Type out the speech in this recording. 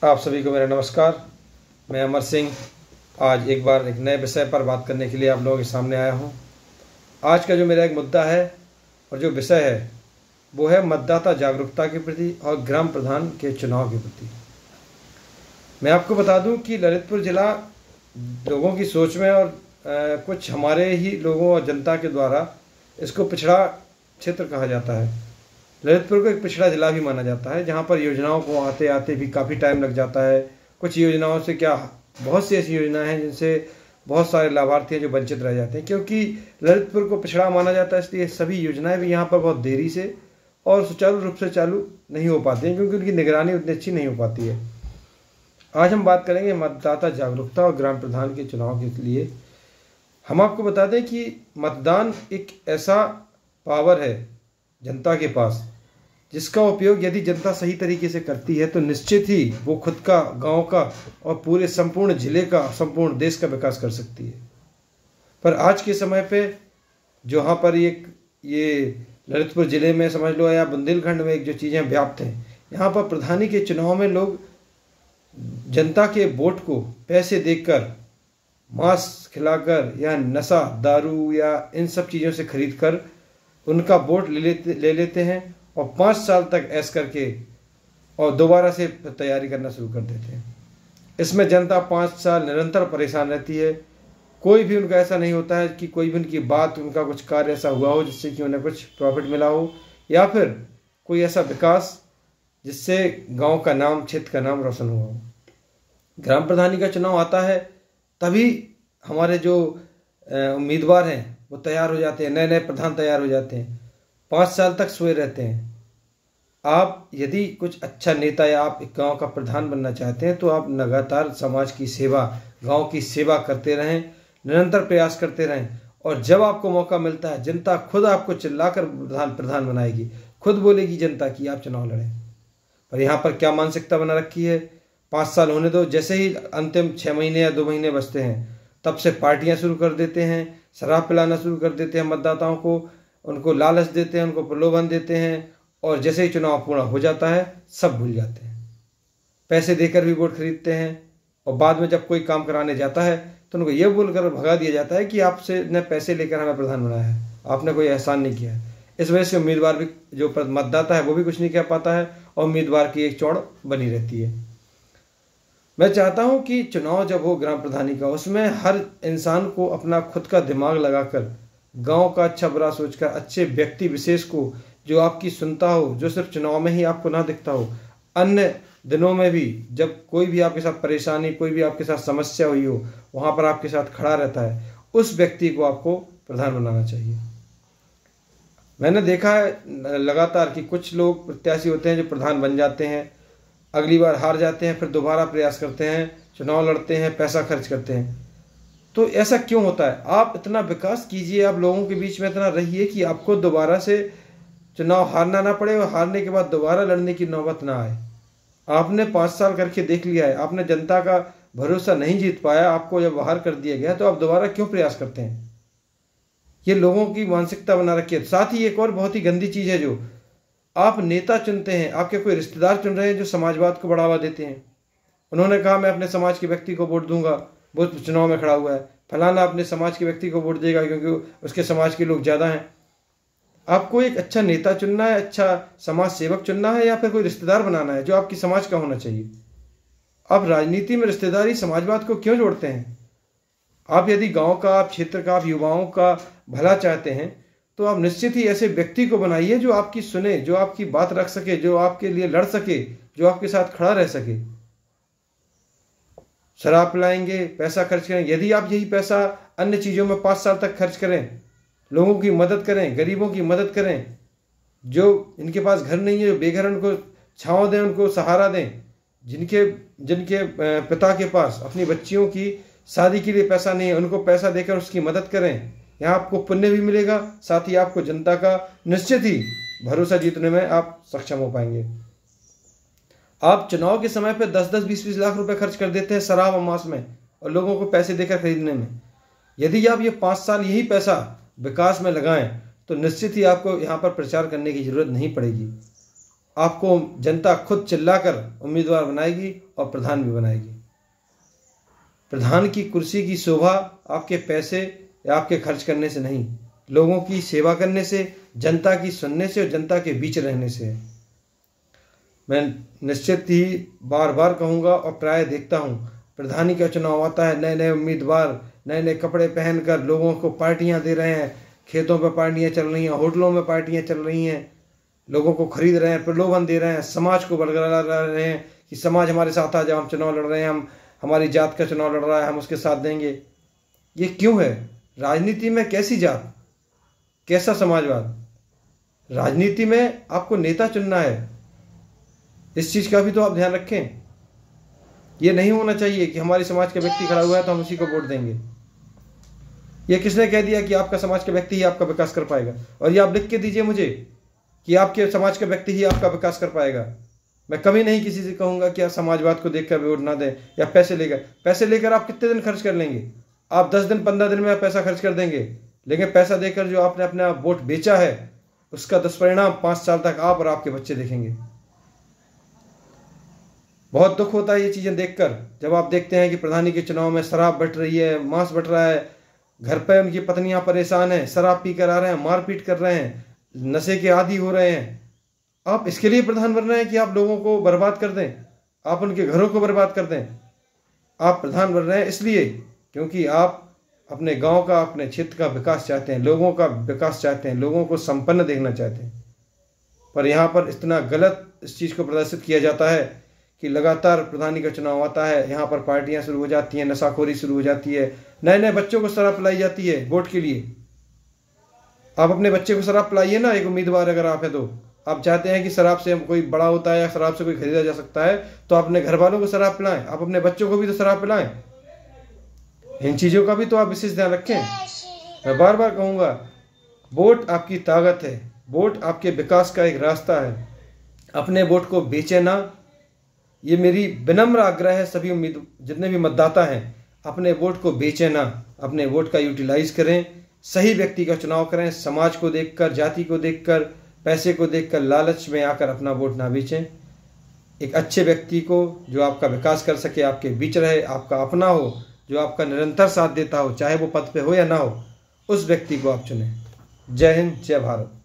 आप सभी को मेरा नमस्कार। मैं अमर सिंह आज एक बार एक नए विषय पर बात करने के लिए आप लोगों के सामने आया हूं। आज का जो मेरा एक मुद्दा है और जो विषय है वो है मतदाता जागरूकता के प्रति और ग्राम प्रधान के चुनाव के प्रति। मैं आपको बता दूं कि ललितपुर ज़िला लोगों की सोच में और कुछ हमारे ही लोगों और जनता के द्वारा इसको पिछड़ा क्षेत्र कहा जाता है। ललितपुर को एक पिछड़ा ज़िला भी माना जाता है, जहाँ पर योजनाओं को आते आते भी काफ़ी टाइम लग जाता है। कुछ योजनाओं से क्या बहुत सी ऐसी योजनाएं हैं जिनसे बहुत सारे लाभार्थी हैं जो वंचित रह जाते हैं। क्योंकि ललितपुर को पिछड़ा माना जाता है, इसलिए सभी योजनाएं भी यहाँ पर बहुत देरी से और सुचारू रूप से चालू नहीं हो पाती हैं, क्योंकि उनकी निगरानी उतनी अच्छी नहीं हो पाती है। आज हम बात करेंगे मतदाता जागरूकता और ग्राम प्रधान के चुनाव के लिए। हम आपको बता दें कि मतदान एक ऐसा पावर है जनता के पास, जिसका उपयोग यदि जनता सही तरीके से करती है तो निश्चित ही वो खुद का, गांव का और पूरे संपूर्ण जिले का, संपूर्ण देश का विकास कर सकती है। पर आज के समय पे जहाँ पर ये ललितपुर ज़िले में समझ लो या बुंदेलखंड में एक जो चीज़ें व्याप्त हैं, यहाँ पर प्रधानी के चुनाव में लोग जनता के वोट को पैसे देकर, मांस खिलाकर या नशा, दारू या इन सब चीज़ों से खरीद कर उनका वोट ले लेते हैं और 5 साल तक ऐश करके और दोबारा से तैयारी करना शुरू कर देते हैं। इसमें जनता 5 साल निरंतर परेशान रहती है। कोई भी उनका ऐसा नहीं होता है कि कोई भी उनकी बात, उनका कुछ कार्य ऐसा हुआ हो जिससे कि उन्हें कुछ प्रॉफिट मिला हो, या फिर कोई ऐसा विकास जिससे गांव का नाम, क्षेत्र का नाम रोशन हुआ हो। ग्राम प्रधानी का चुनाव आता है तभी हमारे जो उम्मीदवार हैं वो तैयार हो जाते हैं, नए नए प्रधान तैयार हो जाते हैं, 5 साल तक सोए रहते हैं। आप यदि कुछ अच्छा नेता या आप एक गांव का प्रधान बनना चाहते हैं तो आप लगातार समाज की सेवा, गांव की सेवा करते रहें, निरंतर प्रयास करते रहें। और जब आपको मौका मिलता है, जनता खुद आपको चिल्लाकर प्रधान बनाएगी, खुद बोलेगी जनता की आप चुनाव लड़ें। पर यहाँ पर क्या मानसिकता बना रखी है, 5 साल होने दो, जैसे ही अंतिम 6 महीने या 2 महीने बचते हैं तब से पार्टियां शुरू कर देते हैं, शराब पिलाना शुरू कर देते हैं मतदाताओं को, उनको लालच देते हैं, उनको प्रलोभन देते हैं, और जैसे ही चुनाव पूरा हो जाता है सब भूल जाते हैं। पैसे देकर भी वोट खरीदते हैं और बाद में जब कोई काम कराने जाता है तो उनको ये बोलकर भगा दिया जाता है कि आपसे न पैसे लेकर हमें प्रधान बनाया है, आपने कोई एहसान नहीं किया है। इस वजह से उम्मीदवार भी, जो मतदाता है वो भी कुछ नहीं कह पाता है और उम्मीदवार की एक चौड़ बनी रहती है। मैं चाहता हूं कि चुनाव जब हो ग्राम प्रधानी का, उसमें हर इंसान को अपना खुद का दिमाग लगाकर, गांव का अच्छा बुरा सोचकर, अच्छे व्यक्ति विशेष को जो आपकी सुनता हो, जो सिर्फ चुनाव में ही आपको ना दिखता हो, अन्य दिनों में भी जब कोई भी आपके साथ परेशानी, कोई भी आपके साथ समस्या हुई हो, वहां पर आपके साथ खड़ा रहता है, उस व्यक्ति को आपको प्रधान बनाना चाहिए। मैंने देखा है लगातार कि कुछ लोग प्रत्याशी होते हैं जो प्रधान बन जाते हैं, अगली बार हार जाते हैं, फिर दोबारा प्रयास करते हैं, चुनाव लड़ते हैं, पैसा खर्च करते हैं। तो ऐसा क्यों होता है? आप इतना विकास कीजिए, आप लोगों के बीच में इतना रहिए कि आपको दोबारा से चुनाव हारना ना पड़े और हारने के बाद दोबारा लड़ने की नौबत ना आए। आपने 5 साल करके देख लिया है, आपने जनता का भरोसा नहीं जीत पाया, आपको जब बाहर कर दिया गया तो आप दोबारा क्यों प्रयास करते हैं? ये लोगों की मानसिकता बना रखी है। साथ ही एक और बहुत ही गंदी चीज़ है, जो आप नेता चुनते हैं, आपके कोई रिश्तेदार चुन रहे हैं जो समाजवाद को बढ़ावा देते हैं। उन्होंने कहा मैं अपने समाज के व्यक्ति को वोट दूंगा, वो चुनाव में खड़ा हुआ है, फलाना अपने समाज के व्यक्ति को वोट देगा क्योंकि उसके समाज के लोग ज़्यादा हैं। आपको एक अच्छा नेता चुनना है, अच्छा समाज सेवक चुनना है, या फिर कोई रिश्तेदार बनाना है जो आपकी समाज का होना चाहिए? आप राजनीति में रिश्तेदारी, समाजवाद को क्यों जोड़ते हैं? आप यदि गांव का, आप क्षेत्र का, आप युवाओं का भला चाहते हैं तो आप निश्चित ही ऐसे व्यक्ति को बनाइए जो आपकी सुने, जो आपकी बात रख सके, जो आपके लिए लड़ सके, जो आपके साथ खड़ा रह सके। शराब पिलाएंगे, पैसा खर्च करेंगे, यदि आप यही पैसा अन्य चीज़ों में 5 साल तक खर्च करें, लोगों की मदद करें, गरीबों की मदद करें, जो इनके पास घर नहीं है, जो बेघर, उनको छांव दें, उनको सहारा दें, जिनके पिता के पास अपनी बच्चियों की शादी के लिए पैसा नहीं है, उनको पैसा देकर उसकी मदद करें। यहाँ आपको पुण्य भी मिलेगा, साथ ही आपको जनता का निश्चित ही भरोसा जीतने में आप सक्षम हो पाएंगे। आप चुनाव के समय पे 10-10, 20-20 लाख रुपए खर्च कर देते हैं शराब और मांस में और लोगों को पैसे देकर खरीदने में। यदि आप ये 5 साल यही पैसा विकास में लगाएं तो निश्चित ही आपको यहाँ पर प्रचार करने की जरूरत नहीं पड़ेगी। आपको जनता खुद चिल्लाकर उम्मीदवार बनाएगी और प्रधान भी बनाएगी। प्रधान की कुर्सी की शोभा आपके पैसे या आपके खर्च करने से नहीं, लोगों की सेवा करने से, जनता की सुनने से और जनता के बीच रहने से है। मैं निश्चित ही बार बार कहूँगा और प्राय देखता हूँ, प्रधानी का चुनाव आता है, नए नए उम्मीदवार नए नए कपड़े पहनकर लोगों को पार्टियां दे रहे हैं, खेतों पर पार्टियां चल रही हैं, होटलों में पार्टियां चल रही हैं, लोगों को खरीद रहे हैं, प्रलोभन दे रहे हैं, समाज को बरकरार रहे हैं कि समाज हमारे साथ आ जाओ, हम चुनाव लड़ रहे हैं, हम हमारी जात का चुनाव लड़ रहा है, हम उसके साथ देंगे। ये क्यों है? राजनीति में कैसी जात, कैसा समाजवाद? राजनीति में आपको नेता चुनना है, इस चीज का भी तो आप ध्यान रखें। ये नहीं होना चाहिए कि हमारे समाज का व्यक्ति खड़ा हुआ है तो हम उसी को वोट देंगे। ये किसने कह दिया कि आपका समाज का व्यक्ति ही आपका विकास कर पाएगा? और ये आप लिख के दीजिए मुझे कि आपके समाज का व्यक्ति ही आपका विकास कर पाएगा। मैं कभी नहीं किसी से कहूंगा कि आप समाजवाद को देखकर वोट ना दें या पैसे लेकर आप कितने दिन खर्च कर लेंगे? आप 10 दिन 15 दिन में आप पैसा खर्च कर देंगे, लेकिन पैसा देकर जो आपने अपना वोट बेचा है उसका दुष्परिणाम 5 साल तक आप और आपके बच्चे देखेंगे। बहुत दुख होता है ये चीजें देखकर, जब आप देखते हैं कि प्रधानी के चुनाव में शराब बट रही है, मांस बट रहा है, घर पे उनकी पत्नियां परेशान हैं, शराब पी कर आ रहे हैं, मारपीट कर रहे हैं, नशे के आदी हो रहे हैं। आप इसके लिए प्रधान बन रहे हैं कि आप लोगों को बर्बाद कर दें, आप उनके घरों को बर्बाद कर दें? आप प्रधान बन रहे हैं इसलिए क्योंकि आप अपने गांव का, अपने क्षेत्र का विकास चाहते हैं, लोगों का विकास चाहते हैं, लोगों को संपन्न देखना चाहते हैं। पर यहाँ पर इतना गलत इस चीज़ को प्रदर्शित किया जाता है कि लगातार प्रधानी का चुनाव आता है, यहाँ पर पार्टियां शुरू हो जाती हैं, नशाखोरी शुरू हो जाती है, नए नए बच्चों को शराब पिलाई जाती है वोट के लिए। आप अपने बच्चे को शराब पिलाइए ना, एक उम्मीदवार अगर आप है तो। आप चाहते हैं कि शराब से कोई बड़ा होता है या शराब से कोई खरीदा जा सकता है, तो अपने घर वालों को शराब पिलाएं, आप अपने बच्चों को भी तो शराब पिलाएं। इन चीज़ों का भी तो आप विशेष ध्यान रखें। मैं बार बार कहूँगा, वोट आपकी ताकत है, वोट आपके विकास का एक रास्ता है। अपने वोट को बेचे ना, ये मेरी विनम्र आग्रह है सभी जितने भी मतदाता हैं, अपने वोट को बेचे ना, अपने वोट का यूटिलाइज करें, सही व्यक्ति का चुनाव करें, समाज को देखकर, जाति को देखकर, पैसे को देखकर, लालच में आकर अपना वोट ना बेचें। एक अच्छे व्यक्ति को जो आपका विकास कर सके, आपके बीच रहे, आपका अपना हो, जो आपका निरंतर साथ देता हो, चाहे वो पद पे हो या ना हो, उस व्यक्ति को आप चुनें। जय हिंद, जय भारत।